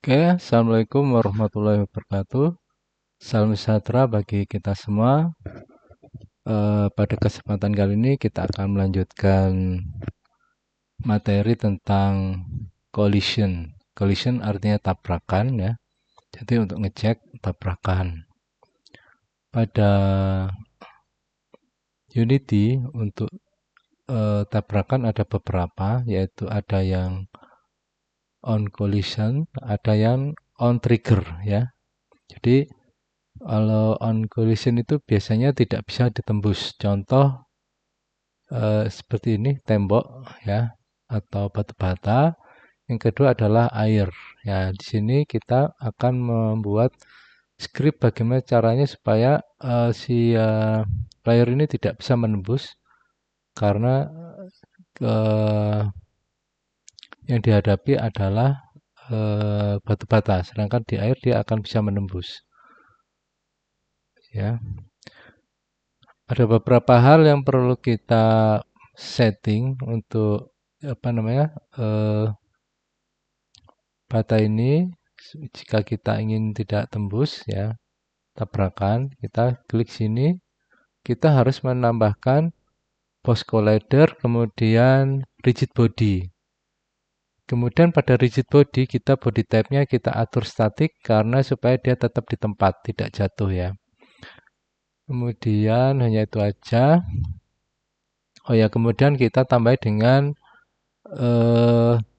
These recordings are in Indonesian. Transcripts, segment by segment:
Oke, Assalamualaikum warahmatullahi wabarakatuh. Salam sejahtera bagi kita semua. Pada kesempatan kali ini kita akan melanjutkan materi tentang collision. Collision artinya tabrakan ya. Jadi untuk ngecek tabrakan. Pada Unity untuk tabrakan ada beberapa, yaitu ada yang on collision, ada yang on trigger ya. Jadi kalau on collision itu biasanya tidak bisa ditembus. Contoh seperti ini, tembok ya atau batu bata. Yang kedua adalah air. Ya, di sini kita akan membuat script bagaimana caranya supaya si player ini tidak bisa menembus karena yang dihadapi adalah batu bata, sedangkan di air dia akan bisa menembus. Ya. Ada beberapa hal yang perlu kita setting untuk bata ini. Jika kita ingin tidak tembus ya tabrakan, kita klik sini. Kita harus menambahkan post collider, kemudian rigid body. Kemudian pada rigid body kita body type-nya kita atur statik karena supaya dia tetap di tempat, tidak jatuh ya. Kemudian hanya itu aja. Oh ya, kemudian kita tambah dengan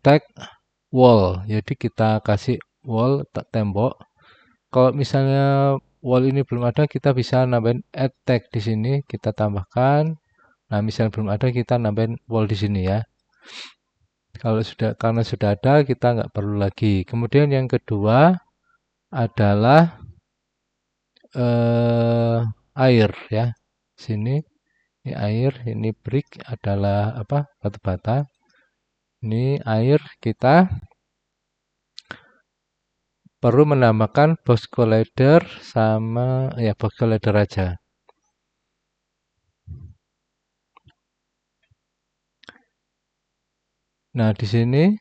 tag wall. Jadi kita kasih wall tembok. Kalau misalnya wall ini belum ada, kita bisa nambahin add tag di sini, kita tambahkan. Nah, misalnya belum ada, kita nambahin wall di sini ya. Karena sudah ada, kita nggak perlu lagi. Kemudian yang kedua adalah air ya. Sini ini air, ini brick adalah batu bata. Ini air, kita perlu menambahkan box collider sama ya box collider aja. Nah, di sini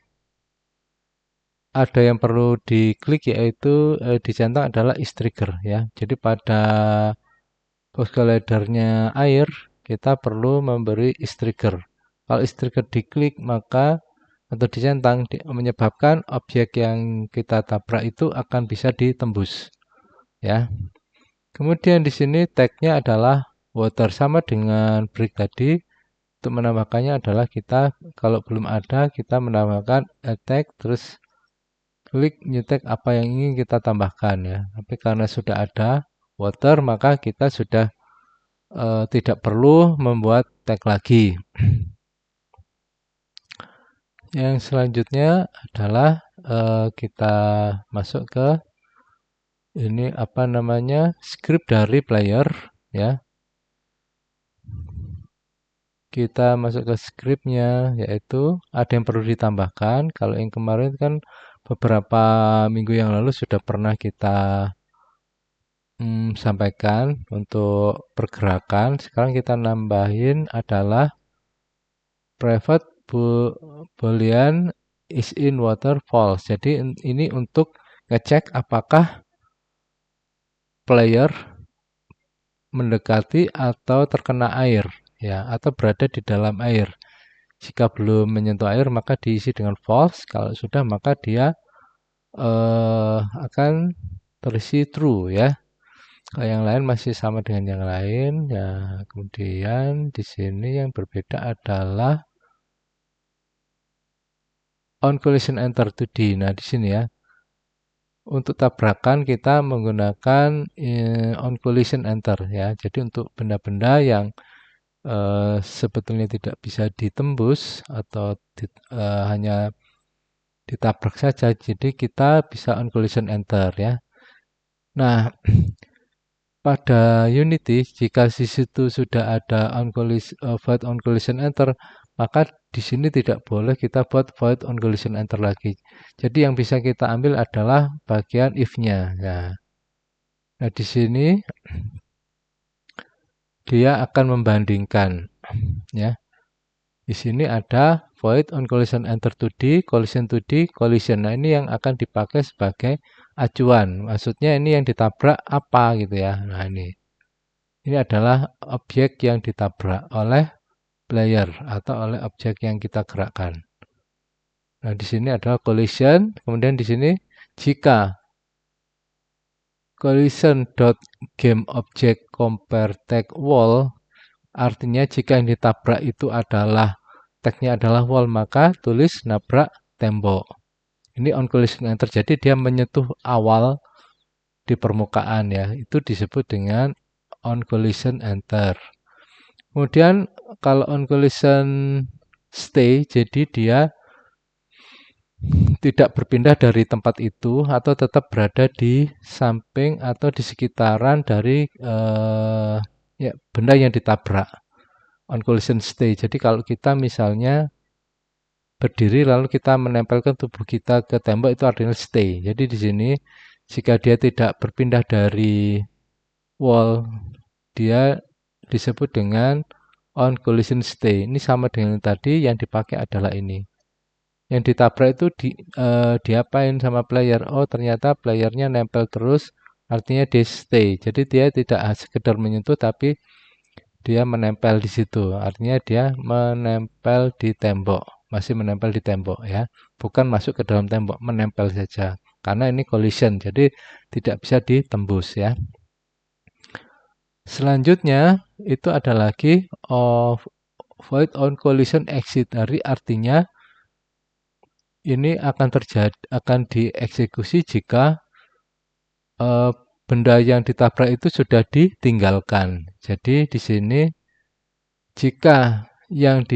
ada yang perlu diklik, yaitu dicentang adalah is trigger ya. Jadi pada box collidernya air kita perlu memberi is trigger. Kalau is trigger diklik maka atau dicentang menyebabkan objek yang kita tabrak itu akan bisa ditembus ya. Kemudian di sini tagnya adalah water, sama dengan brick tadi. Untuk menambahkannya adalah kita kalau belum ada, kita menambahkan tag terus klik new tag apa yang ingin kita tambahkan ya. Tapi karena sudah ada water, maka kita sudah tidak perlu membuat tag lagi. Yang selanjutnya adalah kita masuk ke ini script dari player ya. Kita masuk ke scriptnya, yaitu ada yang perlu ditambahkan. Kalau yang kemarin kan beberapa minggu yang lalu sudah pernah kita sampaikan untuk pergerakan. Sekarang kita nambahin adalah private boolean is in water false. Jadi ini untuk ngecek apakah player mendekati atau terkena air ya, atau berada di dalam air. Jika belum menyentuh air maka diisi dengan false. Kalau sudah maka dia akan terisi true ya. Kalau yang lain masih sama dengan yang lain ya. Kemudian di sini yang berbeda adalah on collision enter 2D. Nah, di sini ya. Untuk tabrakan kita menggunakan on collision enter ya. Jadi untuk benda-benda yang sebetulnya tidak bisa ditembus atau hanya ditabrak saja, jadi kita bisa on collision enter ya. Nah, pada Unity jika di situ sudah ada void on collision enter, maka di sini tidak boleh kita buat void on collision enter lagi. Jadi yang bisa kita ambil adalah bagian if-nya. Nah, di sini dia akan membandingkan ya. Di sini ada void on collision enter 2D, collision 2D, collision. Nah, ini yang akan dipakai sebagai acuan. Maksudnya ini yang ditabrak apa gitu ya. Nah, ini. Ini adalah objek yang ditabrak oleh player atau oleh objek yang kita gerakkan. Nah, di sini adalah collision, kemudian di sini jika collision.GameObject_compare_tag_wall, artinya jika yang ditabrak itu adalah tagnya adalah wall, maka tulis nabrak tembok. Ini on collision yang terjadi dia menyentuh awal di permukaan ya, itu disebut dengan on collision enter. Kemudian kalau on collision stay, jadi dia tidak berpindah dari tempat itu atau tetap berada di samping atau di sekitaran dari ya, benda yang ditabrak. On collision stay. Jadi kalau kita misalnya berdiri lalu kita menempelkan tubuh kita ke tembok itu artinya stay. Jadi di sini jika dia tidak berpindah dari wall, dia disebut dengan on collision stay. Ini sama dengan tadi yang dipakai adalah ini. Yang ditabrak itu diapain sama player? Oh, ternyata playernya nempel terus, artinya dia stay. Jadi dia tidak sekedar menyentuh tapi dia menempel di situ. Artinya dia menempel di tembok, masih menempel di tembok ya. Bukan masuk ke dalam tembok, menempel saja. Karena ini collision, jadi tidak bisa ditembus ya. Selanjutnya itu ada lagi void on collision exit. Artinya ini akan dieksekusi jika benda yang ditabrak itu sudah ditinggalkan. Jadi di sini jika yang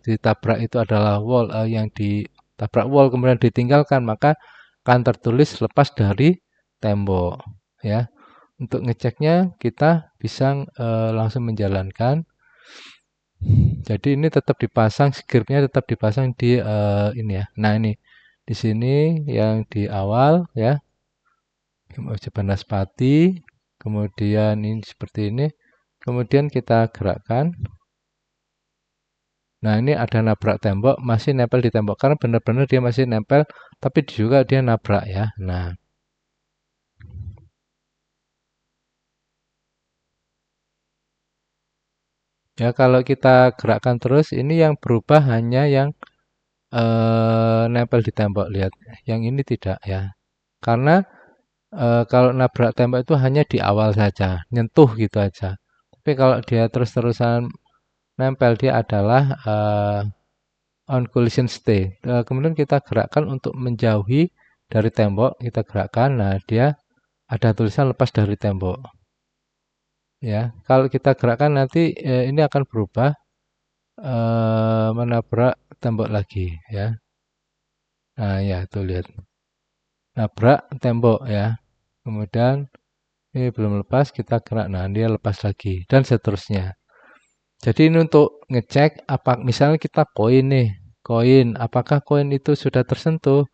ditabrak itu adalah wall, yang ditabrak wall kemudian ditinggalkan, maka akan tertulis lepas dari tembok. Ya, untuk ngeceknya kita bisa langsung menjalankan. Jadi ini tetap dipasang, scriptnya tetap dipasang di ini ya. Nah ini di sini yang di awal ya, Banaspati, kemudian ini seperti ini, kemudian kita gerakkan. Nah ini ada nabrak tembok, masih nempel di tembok karena benar-benar dia masih nempel, tapi juga dia nabrak ya. Nah. Ya kalau kita gerakkan terus, ini yang berubah hanya yang nempel di tembok, lihat. Yang ini tidak ya. Karena kalau nabrak tembok itu hanya di awal saja, nyentuh gitu aja. Tapi kalau dia terus-terusan nempel, dia adalah on collision stay. Kemudian kita gerakkan untuk menjauhi dari tembok, kita gerakkan. Nah, dia ada tulisan lepas dari tembok. Ya, kalau kita gerakkan nanti ini akan berubah menabrak tembok lagi ya. Nah, ya tuh lihat. Nabrak tembok ya. Kemudian ini belum lepas, kita gerak. Nah, dia lepas lagi dan seterusnya. Jadi ini untuk ngecek apa misalnya kita koin nih. Koin, apakah koin itu sudah tersentuh?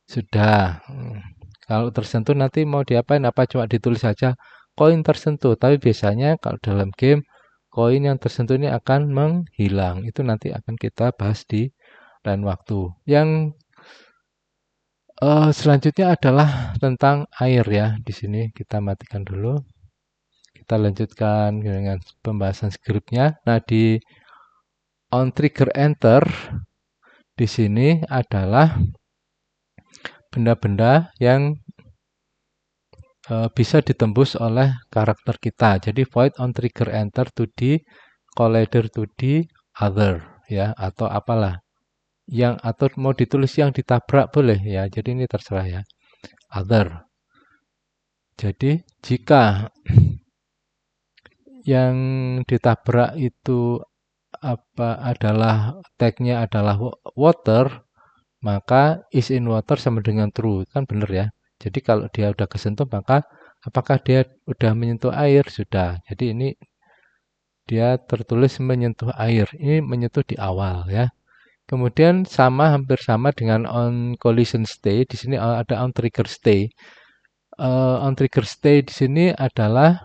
Sudah. Kalau tersentuh nanti mau diapain? Apa cuma ditulis saja koin tersentuh? Tapi biasanya kalau dalam game koin yang tersentuh ini akan menghilang. Itu nanti akan kita bahas di lain waktu. Yang selanjutnya adalah tentang air ya. Di sini kita matikan dulu. Kita lanjutkan dengan pembahasan skripnya. Nah, di on trigger enter di sini adalah benda-benda yang bisa ditembus oleh karakter kita. Jadi void on trigger enter 2D, collider 2D, other ya atau apalah. Yang atau mau ditulis yang ditabrak boleh ya. Jadi ini terserah ya. Other. Jadi jika yang ditabrak itu adalah tagnya adalah water, maka is in water sama dengan true. Kan benar ya. Jadi kalau dia udah kesentuh maka apakah dia udah menyentuh air? Sudah. Jadi ini dia tertulis menyentuh air. Ini menyentuh di awal ya. Kemudian hampir sama dengan on collision stay. Di sini ada on trigger stay. On trigger stay di sini adalah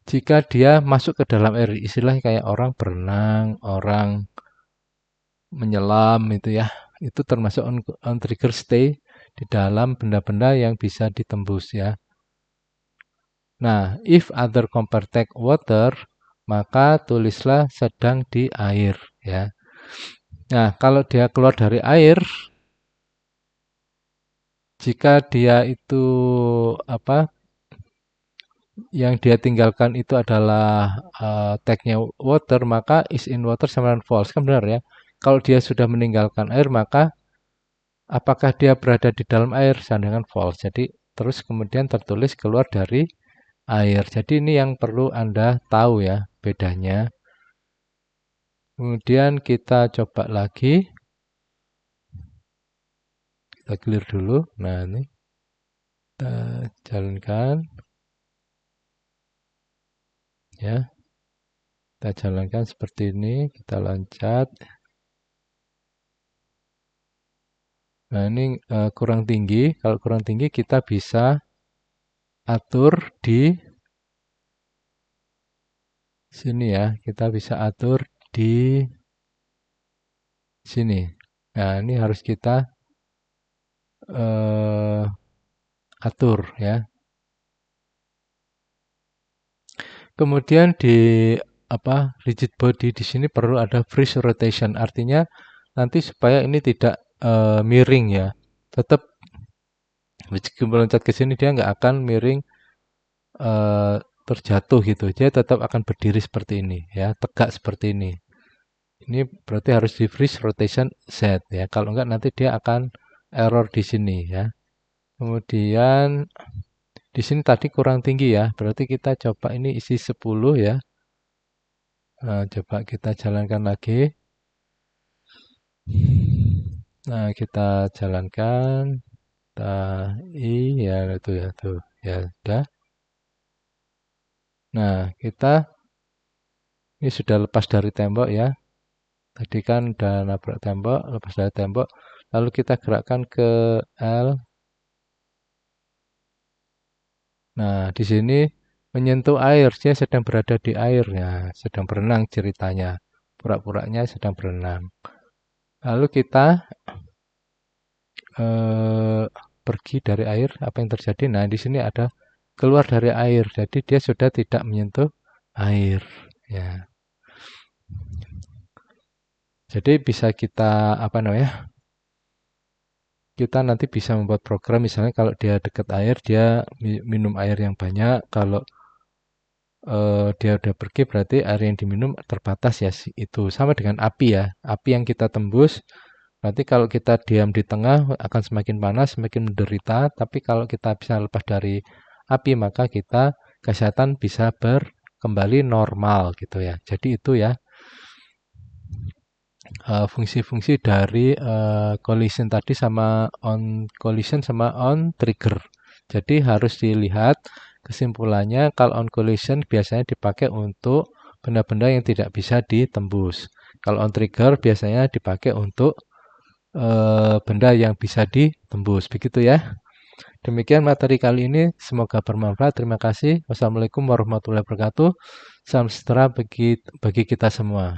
jika dia masuk ke dalam air, istilahnya kayak orang berenang, orang menyelam itu ya, itu termasuk on trigger stay di dalam benda-benda yang bisa ditembus ya. Nah, if other compare take water, maka tulislah sedang di air ya. Nah, kalau dia keluar dari air, jika dia itu apa yang dia tinggalkan itu adalah tag-nya water, maka is in water sama dengan false. Kan benar ya. Kalau dia sudah meninggalkan air, maka apakah dia berada di dalam air sama dengan false. Jadi terus kemudian tertulis keluar dari air. Jadi ini yang perlu Anda tahu ya bedanya. Kemudian kita coba lagi. Kita clear dulu. Nah, ini kita jalankan ya. Kita jalankan seperti ini, kita loncat. Nah, ini kurang tinggi. Kalau kurang tinggi kita bisa atur di sini ya. Kita bisa atur di sini. Nah, ini harus kita atur ya. Kemudian di rigid body di sini perlu ada freeze rotation. Artinya nanti supaya ini tidak miring ya. Tetap meskipun meloncat ke sini dia nggak akan miring terjatuh gitu. Dia tetap akan berdiri seperti ini ya, tegak seperti ini. Ini berarti harus di freeze rotation set ya. Kalau enggak nanti dia akan error di sini ya. Kemudian di sini tadi kurang tinggi ya. Berarti kita coba ini isi 10 ya. Nah, coba kita jalankan lagi. Nah, kita jalankan. Ya itu ya tuh. Ya sudah. Nah, kita ini sudah lepas dari tembok ya. Tadi kan udah nabrak tembok, lepas dari tembok. Lalu kita gerakkan ke L. Nah, di sini menyentuh air, dia sedang berada di air ya, sedang berenang ceritanya. Pura-puranya sedang berenang. Lalu kita eh, pergi dari air, apa yang terjadi? Nah, di sini ada keluar dari air, jadi dia sudah tidak menyentuh air. Ya, jadi bisa kita apa namanya? Kita nanti bisa membuat program misalnya kalau dia dekat air, dia minum air yang banyak. Kalau dia udah pergi berarti air yang diminum terbatas ya itu. Sama dengan api ya. Api yang kita tembus berarti kalau kita diam di tengah akan semakin panas, semakin menderita. Tapi kalau kita bisa lepas dari api maka kita kesehatan bisa kembali normal gitu ya. Jadi itu ya fungsi-fungsi dari collision tadi sama on collision sama on trigger. Jadi harus dilihat kesimpulannya kalau on collision biasanya dipakai untuk benda-benda yang tidak bisa ditembus. Kalau on trigger biasanya dipakai untuk benda yang bisa ditembus. Begitu ya. Demikian materi kali ini. Semoga bermanfaat. Terima kasih. Wassalamualaikum warahmatullahi wabarakatuh. Salam sejahtera bagi kita semua.